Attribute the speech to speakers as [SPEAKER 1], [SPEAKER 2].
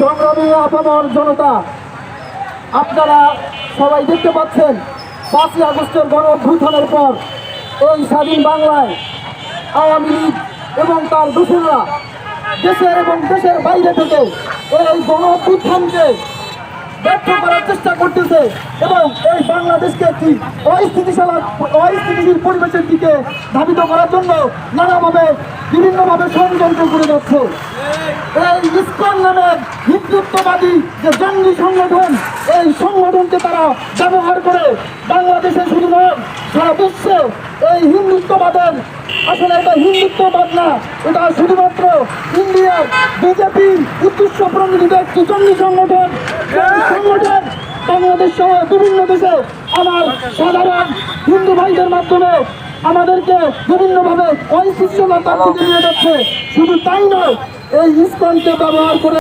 [SPEAKER 1] সংগ্রামী আপামর জনতা, আপনারা সবাই দেখতে পাচ্ছেন 5ই আগস্টের গণ অভ্যুত্থানের পর এই স্বাধীন বাংলায় আওয়ামী লীগ এবং তার দোসররা দেশের এবং দেশের বাইরে থেকে এই গণ অভ্যুত্থানকে ব্যর্থ করার চেষ্টা করতেছে এবং এই বাংলাদেশকে একটি অস্থিতিশীল পরিবেশের দিকে ধাবিত করার জন্য নানাভাবে বিভিন্নভাবে ষড়যন্ত্র করে যাচ্ছে। এই ইসকন নামের হিন্দুত্ববাদী যে জঙ্গি সংগঠন, এই সংগঠনকে তারা ব্যবহার করে বাংলাদেশে শুধু নয় সারা বিশ্বে এই হিন্দুত্ববাদের, আসলে এটা হিন্দুত্ববাদ না, এটা শুধুমাত্র ইন্ডিয়ার বিজেপির উদ্দেশ্য প্রণোদিত একটি জঙ্গি সংগঠন। সংগঠন বাংলাদেশ সহ বিভিন্ন দেশে আমার সাধারণ হিন্দু ভাইদের মাধ্যমে আমাদেরকে বিভিন্নভাবে অস্থিতিশীলতার দিকে নিয়ে যাচ্ছে। শুধু তাই নয়, এই ইসকনকে ব্যবহার করে